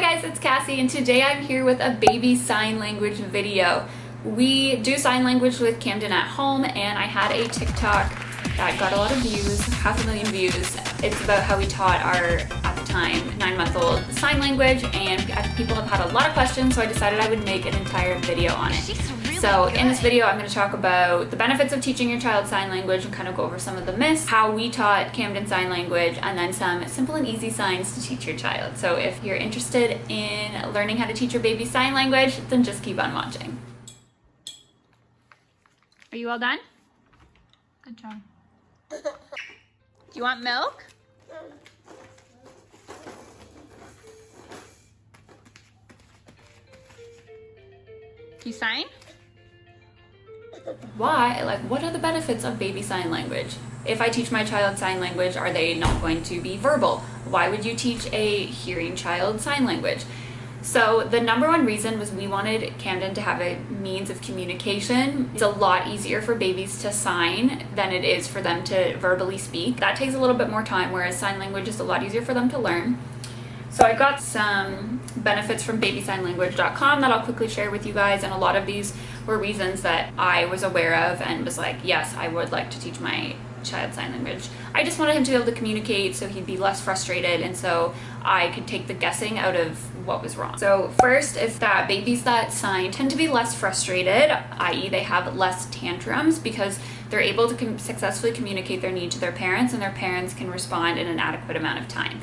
guys, it's Cassie and today I'm here with a baby sign language video. We do sign language with Camden at home and I had a TikTok that got a lot of views, 500,000 views. It's about how we taught our, at the time, 9-month-old sign language, and people have had a lot of questions, so I decided I would make an entire video on it. So in this video, I'm going to talk about the benefits of teaching your child sign language and kind of go over some of the myths, how we taught Camden sign language, and then some simple and easy signs to teach your child. So if you're interested in learning how to teach your baby sign language, then just keep on watching. Are you all done? Good job. Do you want milk? Can you sign? Why? Like, what are the benefits of baby sign language? If I teach my child sign language, are they not going to be verbal? Why would you teach a hearing child sign language? So the number one reason was we wanted Camden to have a means of communication. It's a lot easier for babies to sign than it is for them to verbally speak. That takes a little bit more time, whereas sign language is a lot easier for them to learn. So I got some benefits from babysignlanguage.com that I'll quickly share with you guys, and a lot of these were reasons that I was aware of and was like, yes, I would like to teach my child sign language. I just wanted him to be able to communicate so he'd be less frustrated, and so I could take the guessing out of what was wrong. So first is that babies that sign tend to be less frustrated, i.e. they have less tantrums because they're able to successfully communicate their need to their parents, and their parents can respond in an adequate amount of time.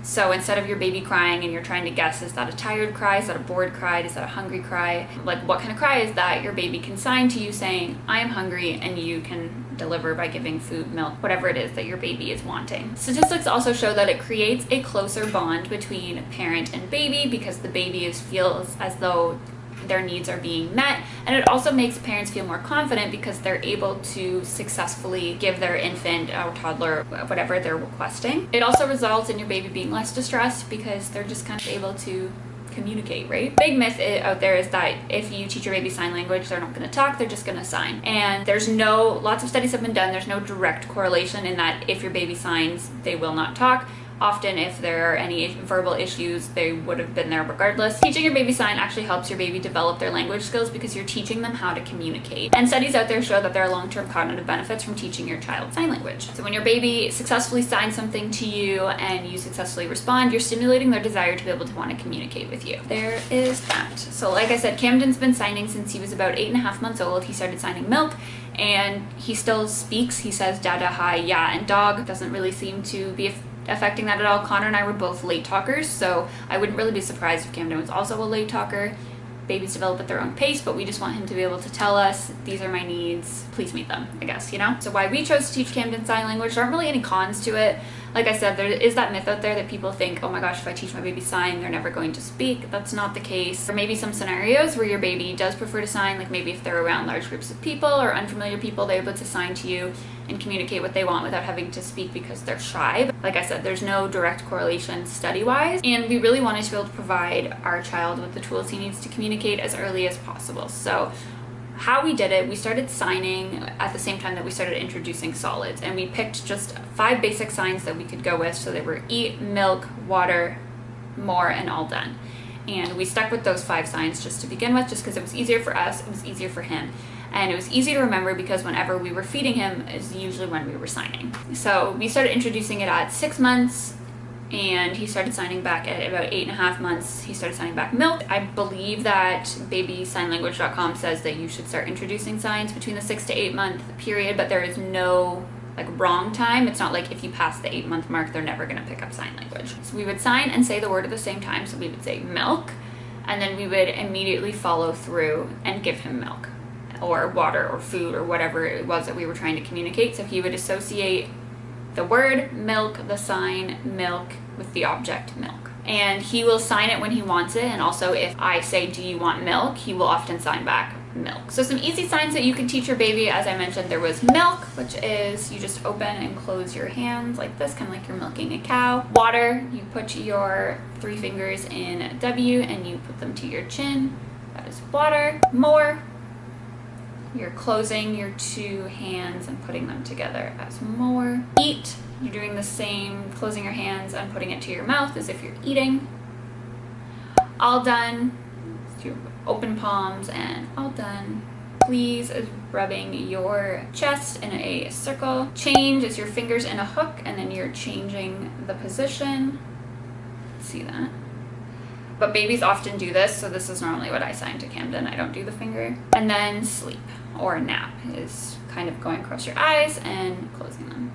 So instead of your baby crying and you're trying to guess, is that a tired cry, is that a bored cry, is that a hungry cry? Like, what kind of cry is that? Your baby can sign to you saying, I am hungry, and you can deliver by giving food, milk, whatever it is that your baby is wanting. Statistics also show that it creates a closer bond between parent and baby because the baby feels as though their needs are being met, and it also makes parents feel more confident because they're able to successfully give their infant or toddler whatever they're requesting. It also results in your baby being less distressed because they're just kind of able to communicate, right? Big myth out there is that if you teach your baby sign language, they're not going to talk, they're just going to sign. And lots of studies have been done, there's no direct correlation in that if your baby signs, they will not talk. Often if there are any verbal issues, they would have been there regardless. Teaching your baby sign actually helps your baby develop their language skills because you're teaching them how to communicate. And studies out there show that there are long-term cognitive benefits from teaching your child sign language. So when your baby successfully signs something to you and you successfully respond, you're stimulating their desire to be able to want to communicate with you. There is that. So like I said, Camden's been signing since he was about 8.5 months old. He started signing milk and he still speaks. He says dada, hi, yeah, and dog. Doesn't really seem to be affecting that at all. Connor and I were both late talkers, so I wouldn't really be surprised if Camden was also a late talker. Babies develop at their own pace, but we just want him to be able to tell us, these are my needs, please meet them, I guess, you know? So why we chose to teach Camden sign language, there aren't really any cons to it. Like I said, there is that myth out there that people think, oh my gosh, if I teach my baby sign, they're never going to speak. That's not the case. There may be some scenarios where your baby does prefer to sign, like maybe if they're around large groups of people or unfamiliar people, they're able to sign to you and communicate what they want without having to speak because they're shy. But like I said, there's no direct correlation study-wise, and we really wanted to be able to provide our child with the tools he needs to communicate as early as possible. So how we did it, we started signing at the same time that we started introducing solids, and we picked just 5 basic signs that we could go with. So they were eat, milk, water, more, and all done. And we stuck with those 5 signs just to begin with, just because it was easier for us, it was easier for him. And it was easy to remember because whenever we were feeding him is usually when we were signing. So we started introducing it at 6 months, and he started signing back at about 8.5 months. He started signing back milk. I believe that babysignlanguage.com says that you should start introducing signs between the 6 to 8 month period, but there is no wrong time. It's not like if you pass the 8-month mark, they're never going to pick up sign language. So we would sign and say the word at the same time. So we would say milk, and then we would immediately follow through and give him milk or water or food or whatever it was that we were trying to communicate. So he would associate the word milk, the sign milk, with the object milk. And he will sign it when he wants it, and also if I say, do you want milk, he will often sign back milk. So some easy signs that you can teach your baby, as I mentioned, there was milk, which is you just open and close your hands like this, kind of like you're milking a cow. Water, you put your 3 fingers in W and you put them to your chin. That is water. More, you're closing your 2 hands and putting them together as more. Eat, you're doing the same, closing your hands and putting it to your mouth as if you're eating. All done. Let's do open palms and all done. Please is rubbing your chest in a circle. Change is your fingers in a hook and then you're changing the position. See that? But babies often do this, so this is normally what I sign to Camden. I don't do the finger. And then sleep or nap is kind of going across your eyes and closing them.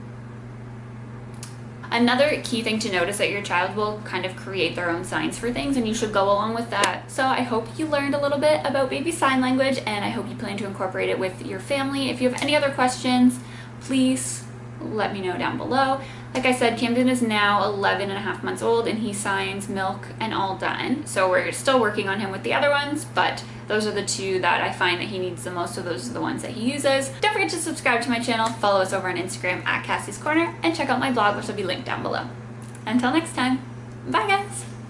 Another key thing to notice that your child will kind of create their own signs for things, and you should go along with that. So I hope you learned a little bit about baby sign language, and I hope you plan to incorporate it with your family. If you have any other questions, please let me know down below. Like I said, Camden is now 11 and a half months old and he signs milk and all done. So we're still working on him with the other ones, but those are the two that I find that he needs the most, so those are the ones that he uses. Don't forget to subscribe to my channel, follow us over on Instagram at Cassie's Corner, and check out my blog, which will be linked down below. Until next time, bye guys!